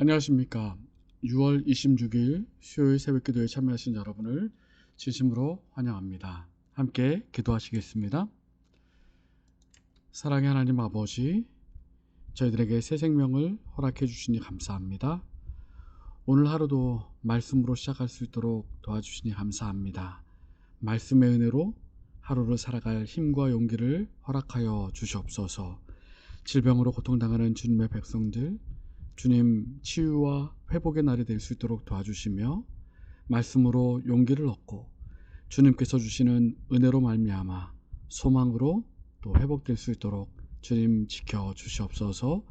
안녕하십니까. 6월 26일 수요일 새벽기도에 참여하신 여러분을 진심으로 환영합니다. 함께 기도하시겠습니다. 사랑의 하나님 아버지, 저희들에게 새 생명을 허락해 주시니 감사합니다. 오늘 하루도 말씀으로 시작할 수 있도록 도와주시니 감사합니다. 말씀의 은혜로 하루를 살아갈 힘과 용기를 허락하여 주시옵소서. 질병으로 고통당하는 주님의 백성들, 주님 치유와 회복의 날이 될 수 있도록 도와주시며 말씀으로 용기를 얻고 주님께서 주시는 은혜로 말미암아 소망으로 또 회복될 수 있도록 주님 지켜 주시옵소서.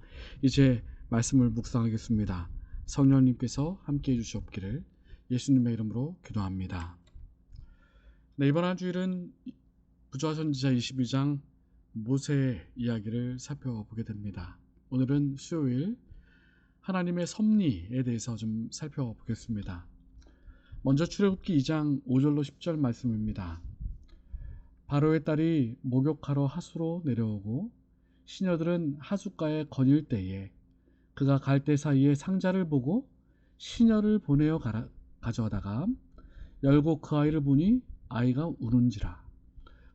이제 말씀을 묵상하겠습니다. 성령님께서 함께해 주시옵기를 예수님의 이름으로 기도합니다. 네, 이번 한 주일은 부조화 선지자 22장 모세의 이야기를 살펴보게 됩니다. 오늘은 수요일 하나님의 섭리에 대해서 좀 살펴보겠습니다. 먼저 출애굽기 2장 5절로 10절 말씀입니다. 바로의 딸이 목욕하러 하수로 내려오고 시녀들은 하숫가에 거닐 때에 그가 갈대 사이에 상자를 보고 시녀를 보내어 가져다가 열고 그 아이를 보니 아이가 우는지라.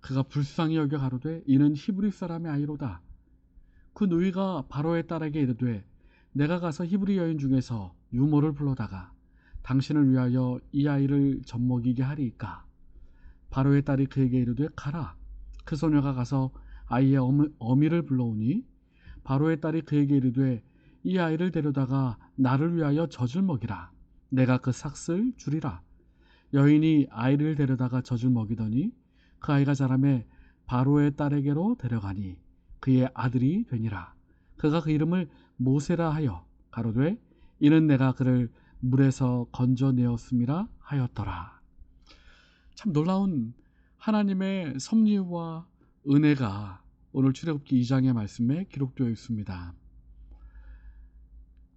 그가 불쌍히 여겨 가로되 이는 히브리 사람의 아이로다. 그 누이가 바로의 딸에게 이르되 내가 가서 히브리 여인 중에서 유모를 불러다가 당신을 위하여 이 아이를 젖먹이게 하리이까. 바로의 딸이 그에게 이르되 가라. 그 소녀가 가서 아이의 어미를 불러오니 바로의 딸이 그에게 이르되 이 아이를 데려다가 나를 위하여 젖을 먹이라. 내가 그 삭슬 주리라. 여인이 아이를 데려다가 젖을 먹이더니 그 아이가 자라매 바로의 딸에게로 데려가니 그의 아들이 되니라. 그가 그 이름을 모세라 하여 가로되 이는 내가 그를 물에서 건져내었음이라 하였더라. 참 놀라운 하나님의 섭리와 은혜가 오늘 출애굽기 2장의 말씀에 기록되어 있습니다.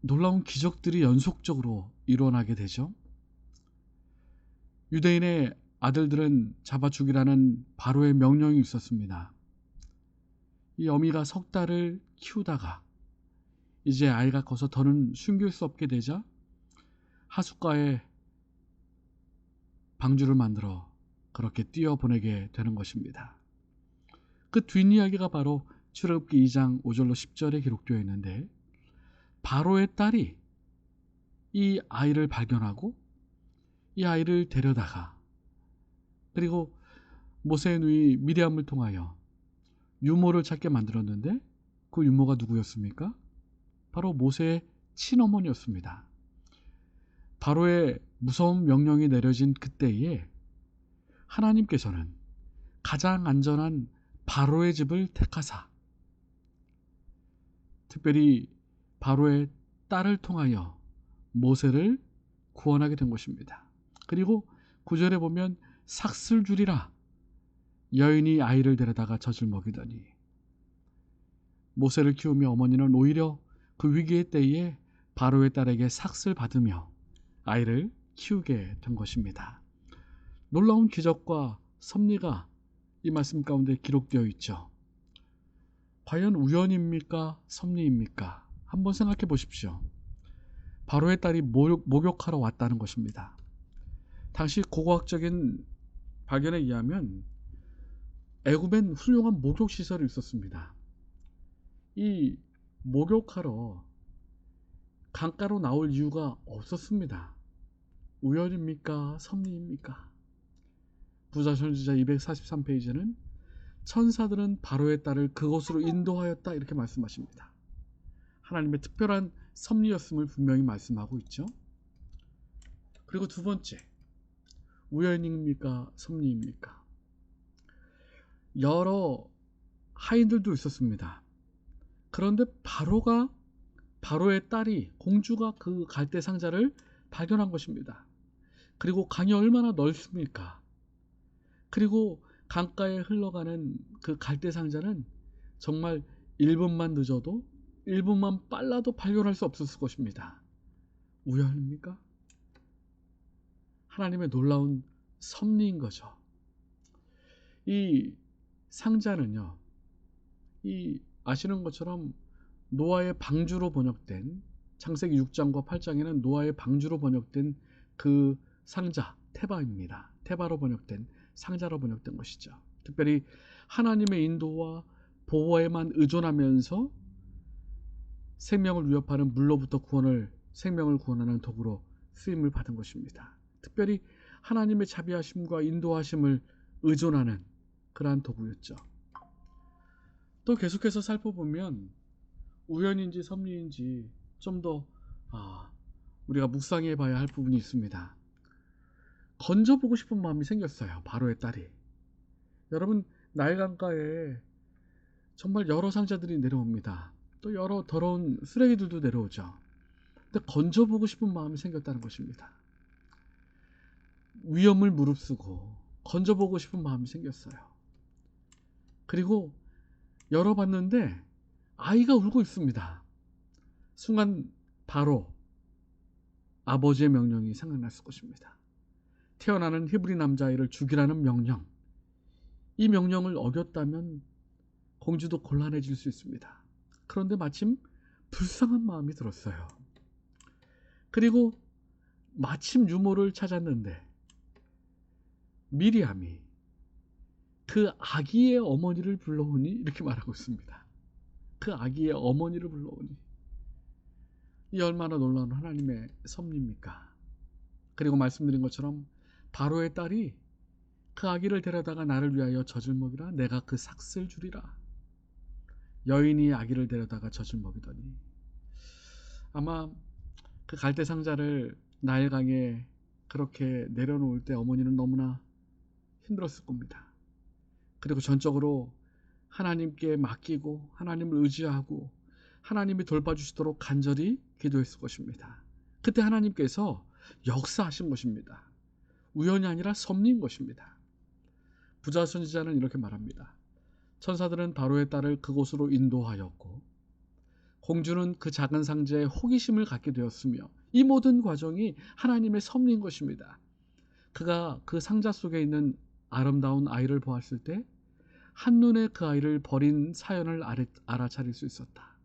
놀라운 기적들이 연속적으로 일어나게 되죠. 유대인의 아들들은 잡아 죽이라는 바로의 명령이 있었습니다. 이 어미가 석 달을 키우다가 이제 아이가 커서 더는 숨길 수 없게 되자 하숫가에 방주를 만들어 그렇게 뛰어보내게 되는 것입니다. 그 뒷이야기가 바로 출애굽기 2장 5절로 10절에 기록되어 있는데, 바로의 딸이 이 아이를 발견하고 이 아이를 데려다가 그리고 모세의 누이 미리암을 통하여 유모를 찾게 만들었는데, 그 유모가 누구였습니까? 바로 모세의 친어머니였습니다. 바로의 무서운 명령이 내려진 그때에 하나님께서는 가장 안전한 바로의 집을 택하사 특별히 바로의 딸을 통하여 모세를 구원하게 된 것입니다. 그리고 9절에 보면 삭슬 주리라. 여인이 아이를 데려다가 젖을 먹이더니, 모세를 키우며 어머니는 오히려 그 위기의 때에 바로의 딸에게 삭슬 받으며 아이를 키우게 된 것입니다. 놀라운 기적과 섭리가 이 말씀 가운데 기록되어 있죠. 과연 우연입니까? 섭리입니까? 한번 생각해 보십시오. 바로의 딸이 목욕하러 왔다는 것입니다. 당시 고고학적인 발견에 의하면 애굽엔 훌륭한 목욕시설이 있었습니다. 이 목욕하러 강가로 나올 이유가 없었습니다. 우연입니까? 섭리입니까? 부조화 선지자 243페이지는 천사들은 바로의 딸을 그곳으로 인도하였다 이렇게 말씀하십니다. 하나님의 특별한 섭리였음을 분명히 말씀하고 있죠. 그리고 두 번째, 우연입니까? 섭리입니까? 여러 하인들도 있었습니다. 그런데 바로의 딸이, 공주가 그 갈대 상자를 발견한 것입니다. 그리고 강이 얼마나 넓습니까? 그리고 강가에 흘러가는 그 갈대 상자는 정말 1분만 늦어도 1분만 빨라도 발견할 수 없었을 것입니다. 우연입니까? 하나님의 놀라운 섭리인 거죠. 이 상자는요, 이 아시는 것처럼 노아의 방주로 번역된 창세기 6장과 8장에는 노아의 방주로 번역된 그 상자, 테바입니다. 테바로 번역된 상자로 번역된 것이죠. 특별히 하나님의 인도와 보호에만 의존하면서 생명을 위협하는 물로부터 생명을 구원하는 도구로 쓰임을 받은 것입니다. 특별히 하나님의 자비하심과 인도하심을 의존하는 그러한 도구였죠. 또 계속해서 살펴보면 우연인지 섭리인지 좀 더 우리가 묵상해 봐야 할 부분이 있습니다. 건져보고 싶은 마음이 생겼어요. 바로의 딸이. 여러분, 나일 강가에 정말 여러 상자들이 내려옵니다. 또 여러 더러운 쓰레기들도 내려오죠. 근데 건져보고 싶은 마음이 생겼다는 것입니다. 위험을 무릅쓰고 건져보고 싶은 마음이 생겼어요. 그리고 열어봤는데 아이가 울고 있습니다. 순간 바로 아버지의 명령이 생각났을 것입니다. 태어나는 히브리 남자아이를 죽이라는 명령. 이 명령을 어겼다면 공주도 곤란해질 수 있습니다. 그런데 마침 불쌍한 마음이 들었어요. 그리고 마침 유모를 찾았는데 미리암이 그 아기의 어머니를 불러오니 이렇게 말하고 있습니다. 그 아기의 어머니를 불러오니 이 얼마나 놀라운 하나님의 섭리입니까? 그리고 말씀드린 것처럼 바로의 딸이 그 아기를 데려다가 나를 위하여 젖을 먹이라 내가 그 삭슬 주리라. 여인이 아기를 데려다가 젖을 먹이더니 아마 그 갈대 상자를 나일강에 그렇게 내려놓을 때 어머니는 너무나 힘들었을 겁니다. 그리고 전적으로 하나님께 맡기고 하나님을 의지하고 하나님이 돌봐주시도록 간절히 기도했을 것입니다. 그때 하나님께서 역사하신 것입니다. 우연이 아니라 섭리인 것입니다. 부자 선지자는 이렇게 말합니다. 천사들은 바로의 딸을 그곳으로 인도하였고 공주는 그 작은 상자에 호기심을 갖게 되었으며 이 모든 과정이 하나님의 섭리인 것입니다. 그가 그 상자 속에 있는 아름다운 아이를 보았을 때 한눈에 그 아이를 버린 사연을 알아차릴 수 있었다.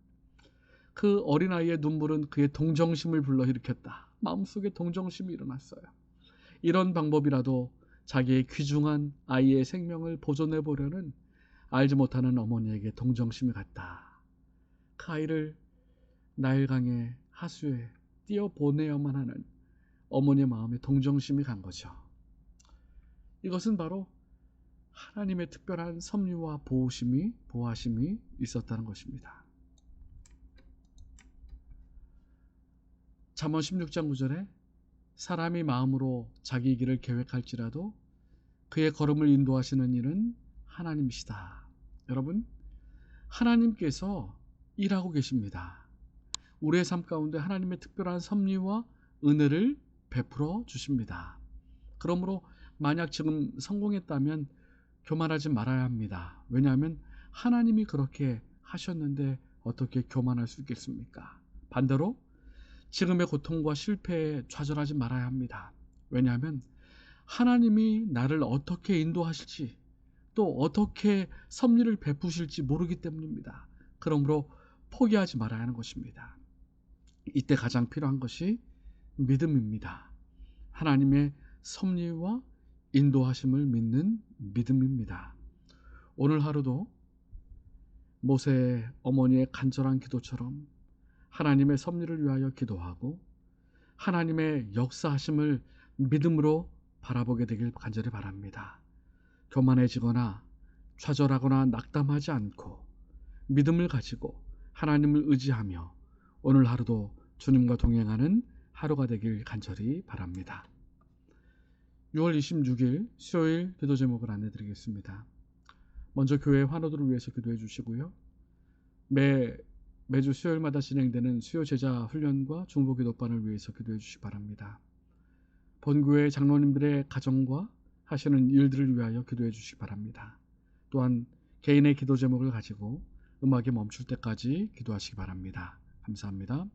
그 어린아이의 눈물은 그의 동정심을 불러일으켰다. 마음속에 동정심이 일어났어요. 이런 방법이라도 자기의 귀중한 아이의 생명을 보존해 보려는 알지 못하는 어머니에게 동정심이 갔다. 그 아이를 나일강의 하수에 띄어보내야만 하는 어머니의 마음에 동정심이 간 거죠. 이것은 바로 하나님의 특별한 섭리와 보호하심이 있었다는 것입니다. 잠언 16장 9절에 사람이 마음으로 자기 길을 계획할지라도 그의 걸음을 인도하시는 이는 하나님이시다. 여러분, 하나님께서 일하고 계십니다. 우리의 삶 가운데 하나님의 특별한 섭리와 은혜를 베풀어 주십니다. 그러므로 만약 지금 성공했다면 교만하지 말아야 합니다. 왜냐하면 하나님이 그렇게 하셨는데 어떻게 교만할 수 있겠습니까? 반대로 지금의 고통과 실패에 좌절하지 말아야 합니다. 왜냐하면 하나님이 나를 어떻게 인도하실지 또 어떻게 섭리를 베푸실지 모르기 때문입니다. 그러므로 포기하지 말아야 하는 것입니다. 이때 가장 필요한 것이 믿음입니다. 하나님의 섭리와 인도하심을 믿는 믿음입니다. 오늘 하루도 모세의 어머니의 간절한 기도처럼 하나님의 섭리를 위하여 기도하고 하나님의 역사하심을 믿음으로 바라보게 되길 간절히 바랍니다. 교만해지거나 좌절하거나 낙담하지 않고 믿음을 가지고 하나님을 의지하며 오늘 하루도 주님과 동행하는 하루가 되길 간절히 바랍니다. 6월 26일 수요일 기도 제목을 안내드리겠습니다. 먼저 교회 환우들을 위해서 기도해 주시고요. 매주 수요일마다 진행되는 수요 제자 훈련과 중보 기도반을 위해서 기도해 주시기 바랍니다. 본교회 장로님들의 가정과 하시는 일들을 위하여 기도해 주시기 바랍니다. 또한 개인의 기도 제목을 가지고 음악이 멈출 때까지 기도하시기 바랍니다. 감사합니다.